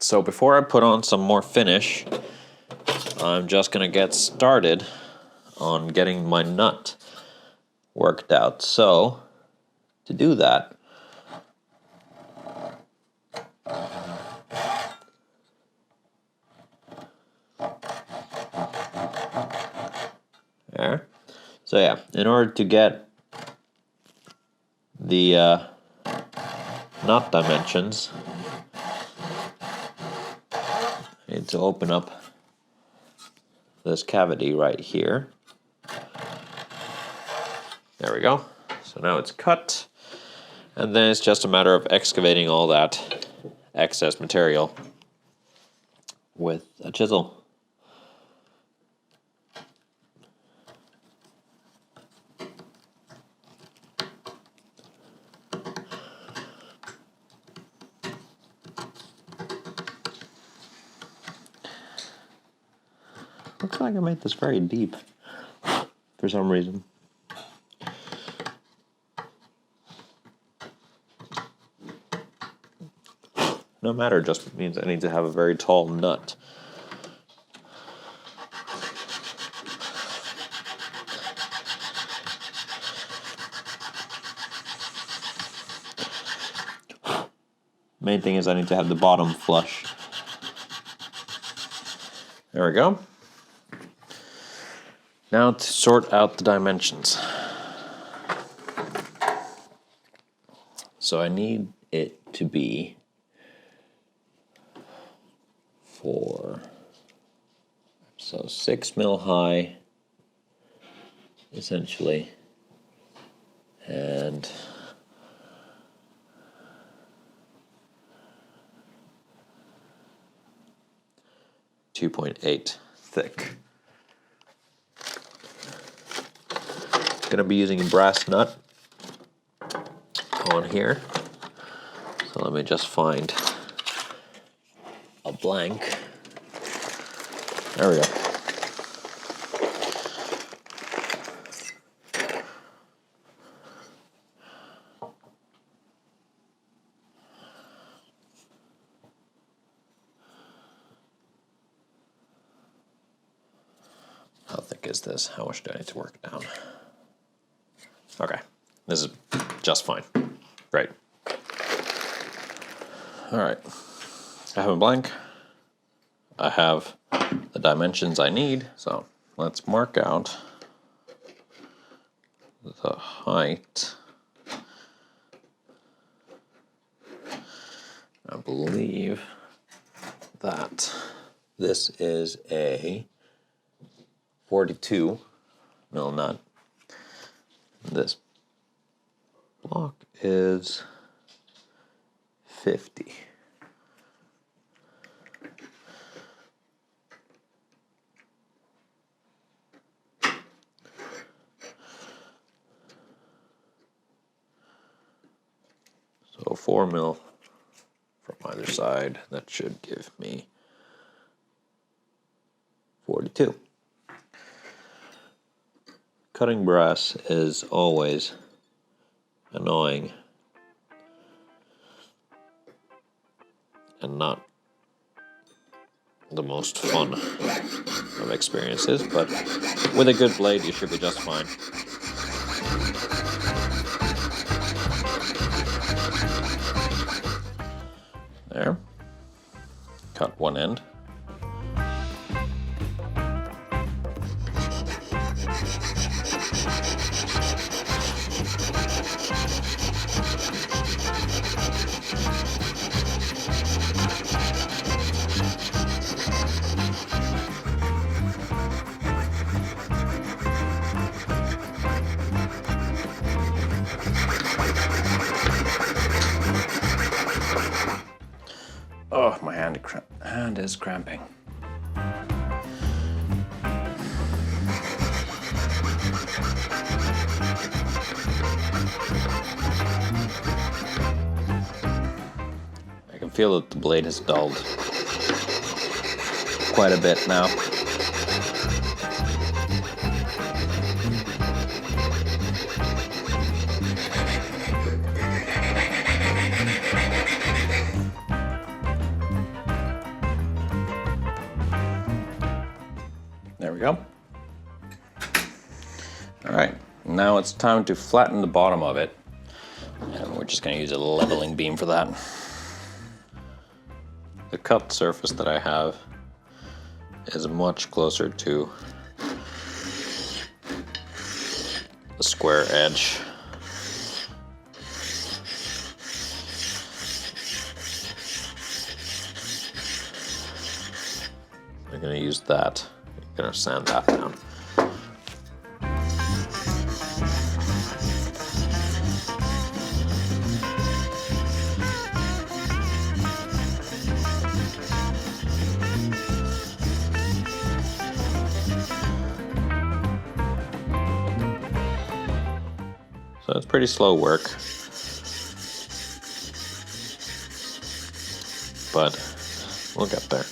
So before I put on some more finish, I'm just going to get started on getting my nut worked out. So to do that, there. So yeah, in order to get the nut dimensions, I need to open up this cavity right here. There we go. So now it's cut, and then it's just a matter of excavating all that excess material with a chisel. Looks like I made this very deep for some reason. No matter, just means I need to have a very tall nut. Main thing is I need to have the bottom flush. There we go. Now to sort out the dimensions. So I need it to be so 6 mil high, essentially, and .8 thick. Gonna be using a brass nut on here. So let me just find a blank. There we go. How thick is this? How much do I need to work down? Okay, this is just fine. Great. All right, I have a blank. I have the dimensions I need, so let's mark out the height. I believe that this is a 42 mil nut. This block is 50. So 4 mil from either side. That should give me 42. Cutting brass is always annoying and not the most fun of experiences, but with a good blade you should be just fine. There. Cut one end. Oh, my hand is cramping. I can feel that the blade has dulled quite a bit now. go. All right, now it's time to flatten the bottom of it. And we're just gonna use a leveling beam for that. The cut surface that I have is much closer to the square edge. I'm gonna use that. I'm gonna sand that down. So it's pretty slow work, but we'll get there.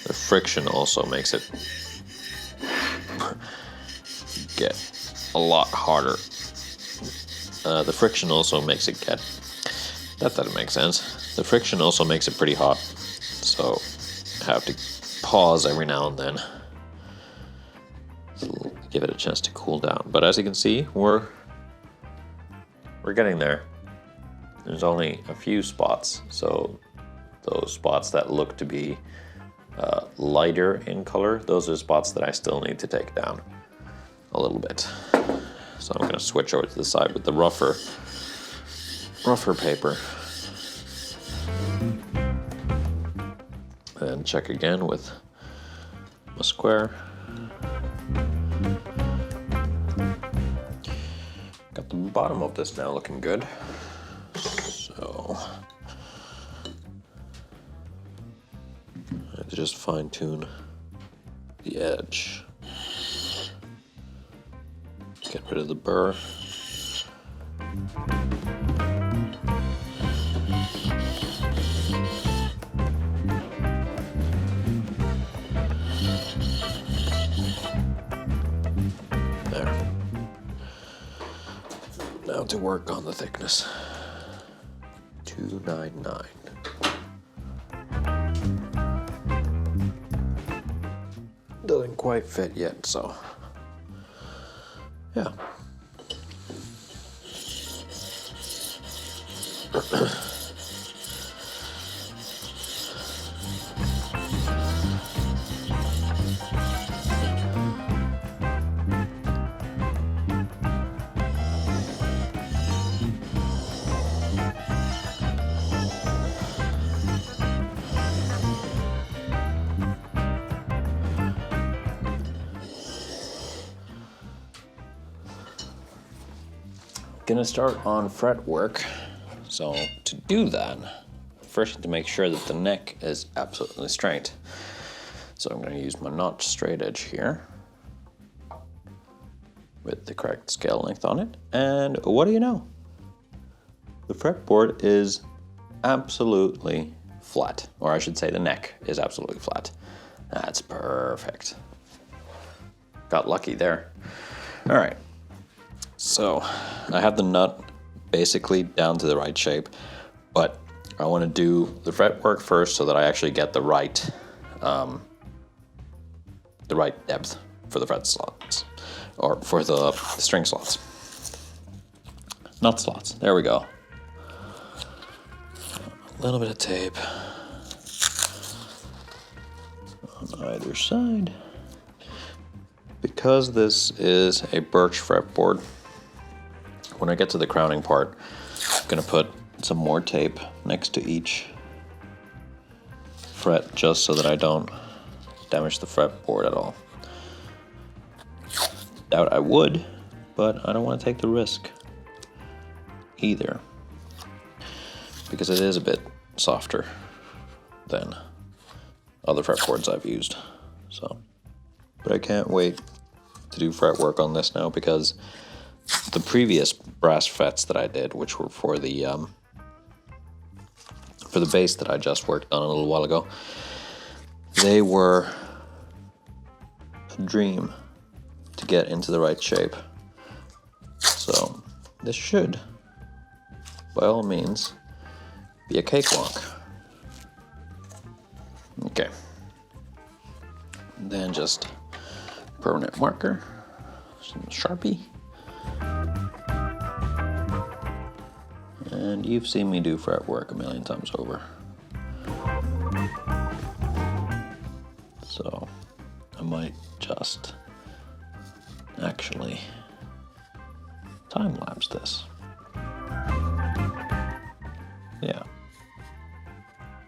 The friction also makes it get a lot harder. The friction also makes it get, that doesn't make sense. The friction also makes it pretty hot. So I have to pause every now and then. So give it a chance to cool down. But as you can see, we're getting there. There's only a few spots. So those spots that look to be lighter in color, those are spots that I still need to take down a little bit. So I'm gonna switch over to the side with the rougher paper. And check again with a square. Got the bottom of this now looking good. So I have to just fine tune the edge. Get rid of the burr. Now to work on the thickness. 299. Doesn't quite fit yet, so yeah. Gonna start on fretwork. So to do that, first need to make sure that the neck is absolutely straight. So I'm gonna use my notch straight edge here with the correct scale length on it. And what do you know? The fretboard is absolutely flat, or I should say the neck is absolutely flat. That's perfect. Got lucky there. All right. So I have the nut basically down to the right shape, but I want to do the fretwork first so that I actually get the right depth for the fret slots, or for the string slots. Nut slots, there we go. A little bit of tape on either side. Because this is a birch fretboard, when I get to the crowning part, I'm gonna put some more tape next to each fret just so that I don't damage the fretboard at all. Doubt I would, but I don't want to take the risk either, because it is a bit softer than other fretboards I've used. So, but I can't wait to do fretwork on this now, because the previous brass frets that I did, which were for the bass that I just worked on a little while ago, they were a dream to get into the right shape. So this should by all means, be a cakewalk. Okay. Then just permanent marker, some Sharpie. And you've seen me do fretwork a million times over. So I might just actually time-lapse this. Yeah,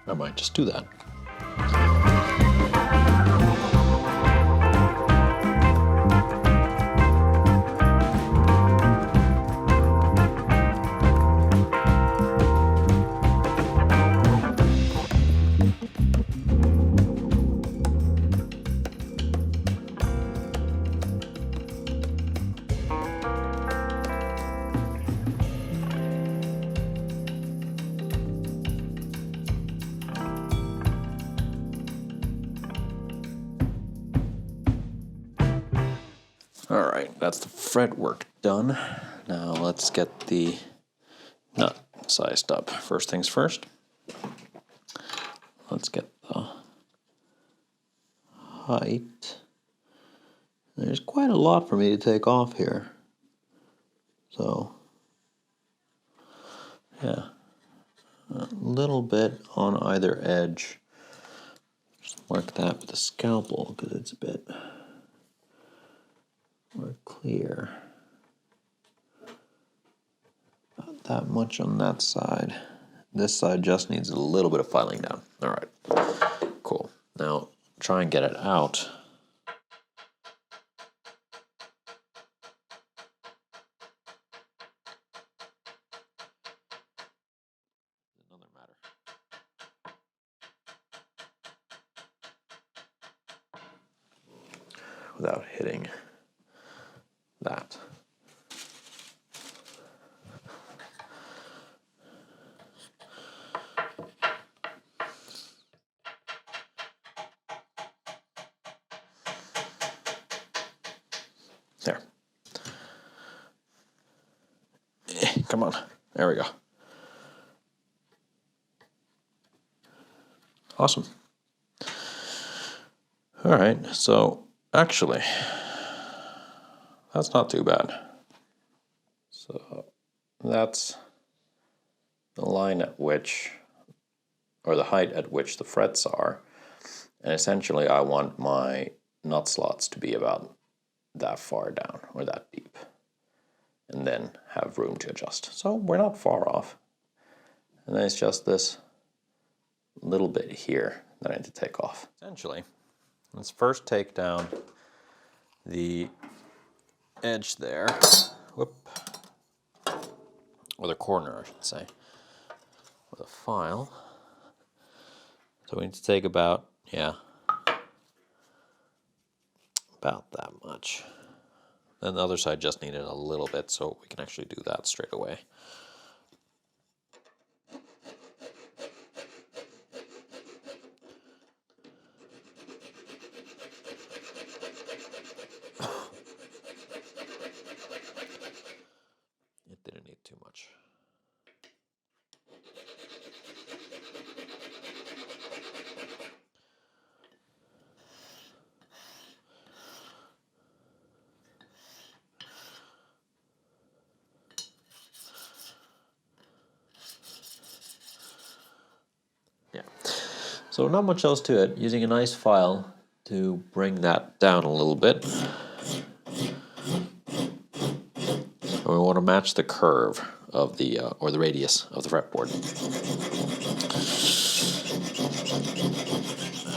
I might just do that. All right, that's the fretwork done. Now let's get the nut sized up. First things first, let's get the height. There's quite a lot for me to take off here. So, yeah, a little bit on either edge. Just mark that with a scalpel because it's a bit more clear. Not that much on that side. This side just needs a little bit of filing down. All right, cool. Now try and get it out. Another matter. Without hitting that. There. Come on. There we go. Awesome. All right, so actually, that's not too bad. So that's the line at which, or the height at which the frets are. And essentially I want my nut slots to be about that far down or that deep. And then have room to adjust. So we're not far off. And then it's just this little bit here that I need to take off. Essentially, let's first take down the edge there. Whoop. Or the corner, I should say. With a file. So we need to take about, yeah, about that much. Then the other side just needed a little bit, so we can actually do that straight away. It didn't need too much. Yeah. So not much else to it. Using a nice file to bring that down a little bit. And we want to match the curve of the, or the radius of the fretboard.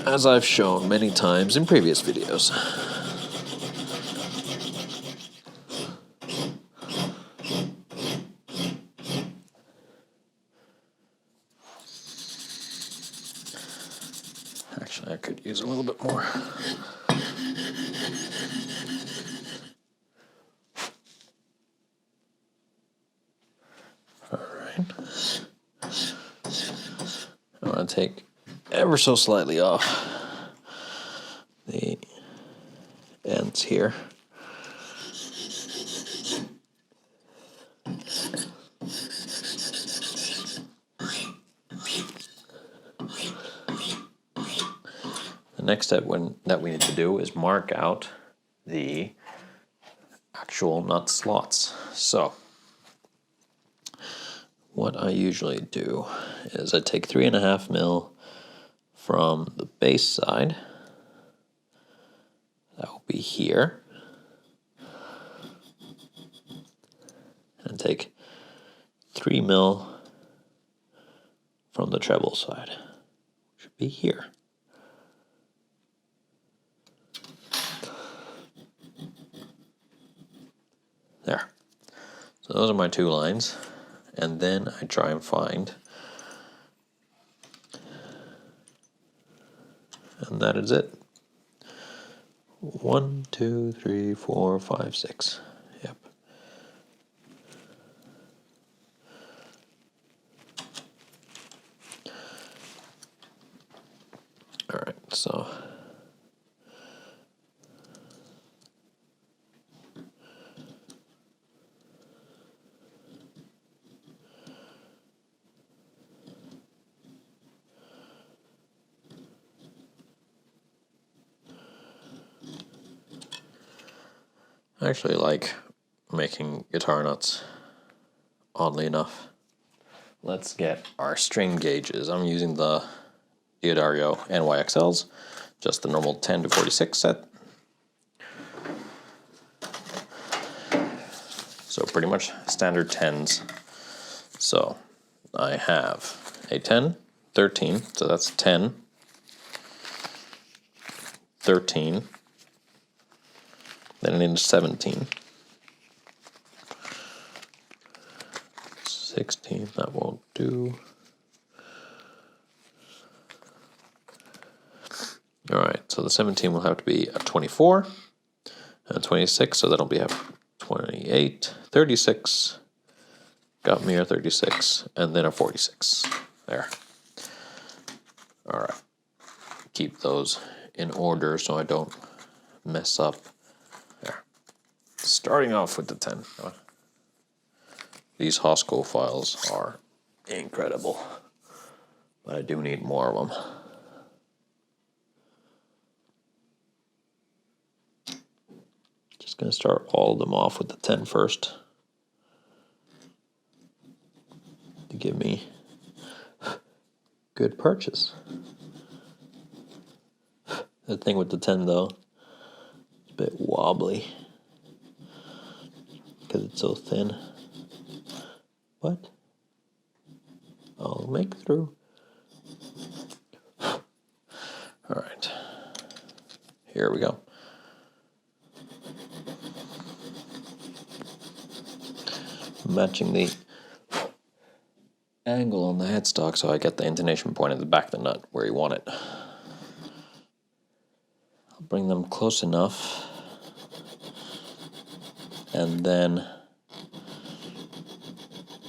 As I've shown many times in previous videos. Actually, I could use a little bit more. All right. I want to take ever so slightly off the ends here. next step that we need to do is mark out the actual nut slots. So what I usually do is I take 3.5 mil from the base side. That will be here. And take 3 mil from the treble side. Should be here. There. So those are my 2 lines. And then I try and find, and that is it. 1, 2, 3, 4, 5, 6. Yep. All right, so I actually like making guitar nuts, oddly enough. Let's get our string gauges. I'm using the Diodario NYXLs, just the normal 10 to 46 set. So pretty much standard 10s. So I have a 10, 13, so that's 10, 13, then I need a 17, 16, that won't do. All right, so the 17 will have to be a 24, and 26, so that'll be a 28, 36, got me a 36, and then a 46. There. All right. Keep those in order so I don't mess up. There. Starting off with the 10. These Hosco files are incredible, but I do need more of them. Just going to start all of them off with the 10 first to give me good purchase. The thing with the 10 though, it's a bit wobbly because it's so thin, but I'll make through. All right, here we go. Matching the angle on the headstock so I get the intonation point at the back of the nut where you want it. I'll bring them close enough, and then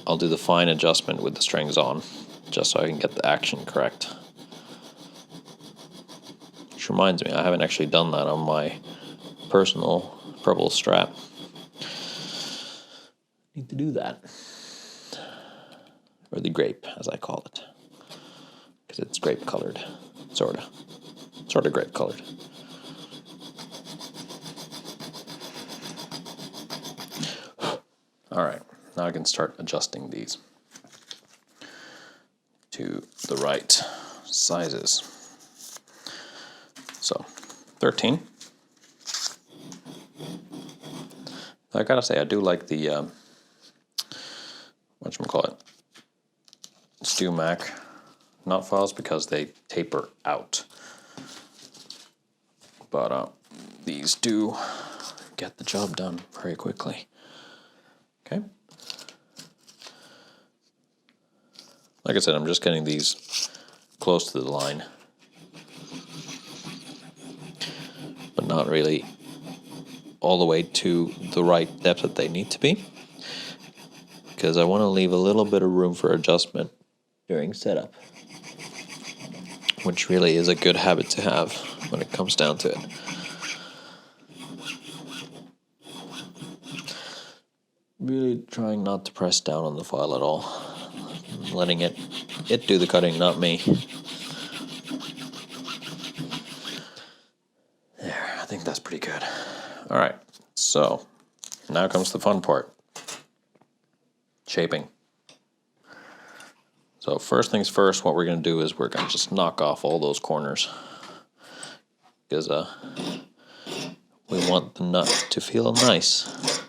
I'll do the fine adjustment with the strings on, just so I can get the action correct. Which reminds me, I haven't actually done that on my personal purple strap. Need to do that. Or the grape, as I call it. Because it's grape colored. Sort of grape colored. Alright, now I can start adjusting these to the right sizes. So, 13. I gotta say, I do like the whatchamacallit, StewMac nut files because they taper out. But these do get the job done very quickly. Okay. Like I said, I'm just getting these close to the line, but not really all the way to the right depth that they need to be, because I want to leave a little bit of room for adjustment during setup, which really is a good habit to have when it comes down to it. Really trying not to press down on the file at all. Letting it do the cutting, not me. think that's pretty good. All right, so now comes the fun part. Shaping. So first things first, what we're going to do is we're going to just knock off all those corners. Because we want the nut to feel nice.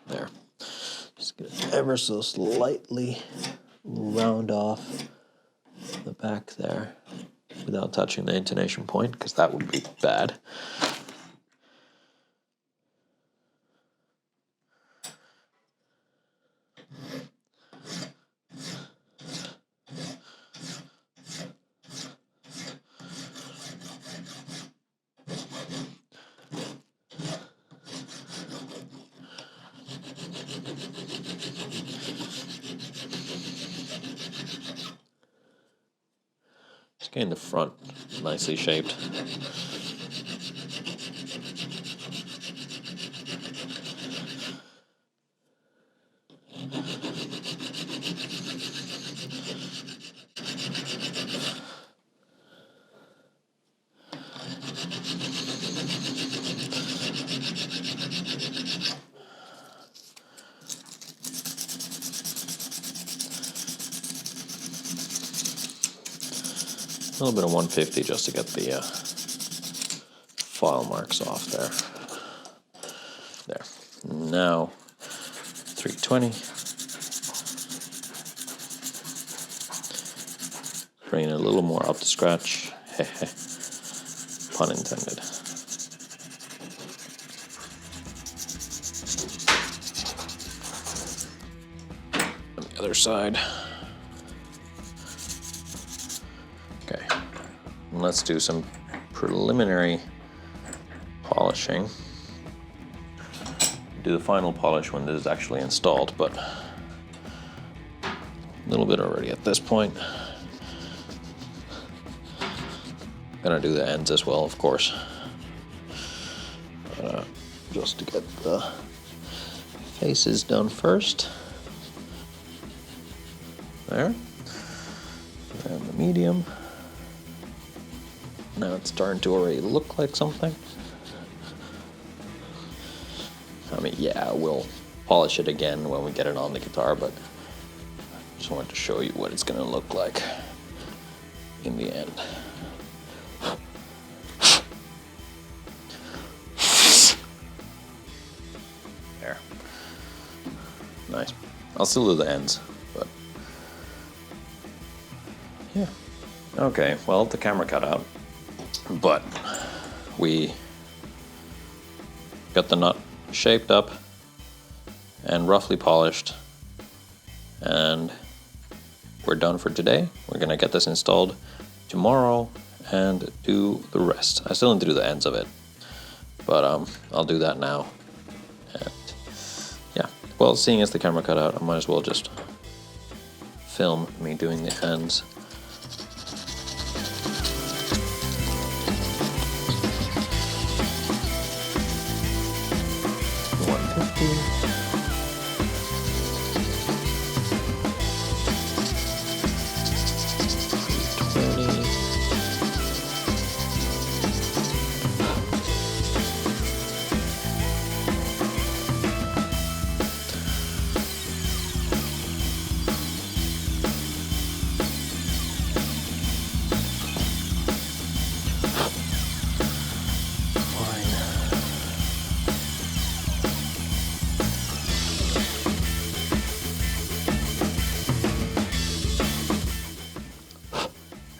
There. Just gonna ever so slightly round off the back there without touching the intonation point, because that would be bad. Just getting the front nicely shaped. A little bit of 150 just to get the file marks off there. There. Now, 320. Bringing it a little more up to scratch. Pun intended. On the other side. Okay, let's do some preliminary polishing. Do the final polish when this is actually installed, but a little bit already at this point. Gonna do the ends as well, of course. Just to get the faces done first. There. And the medium. Now it's starting to already look like something. I mean, yeah, we'll polish it again when we get it on the guitar, but I just wanted to show you what it's gonna look like in the end. There. Nice. I'll still do the ends, but yeah. Okay, well, the camera cut out, but we got the nut shaped up and roughly polished, and we're done for today. We're gonna get this installed tomorrow and do the rest. I still need to do the ends of it, but I'll do that now. And yeah, well, seeing as the camera cut out, I might as well just film me doing the ends.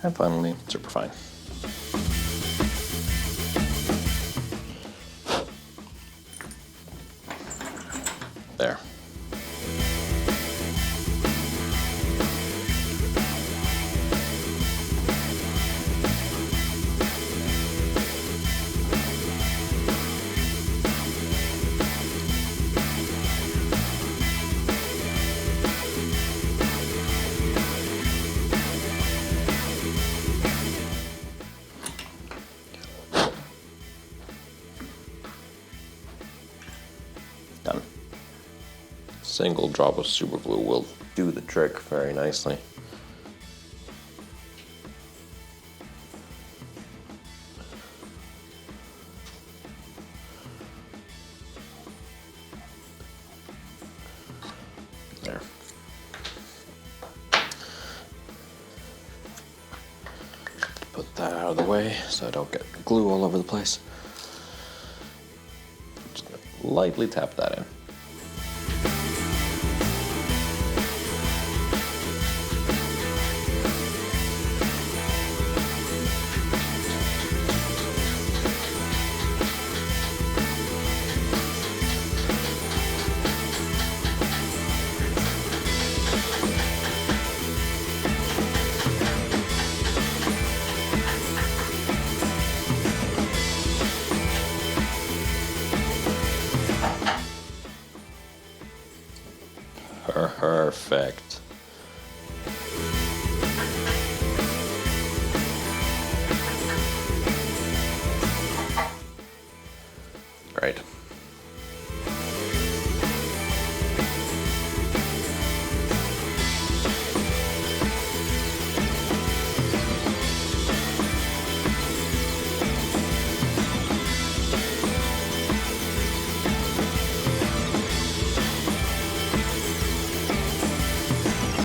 And finally, super fine. There. Done. Single drop of super glue will do the trick very nicely. There. Put that out of the way so I don't get glue all over the place. Just gonna lightly tap that in. Perfect.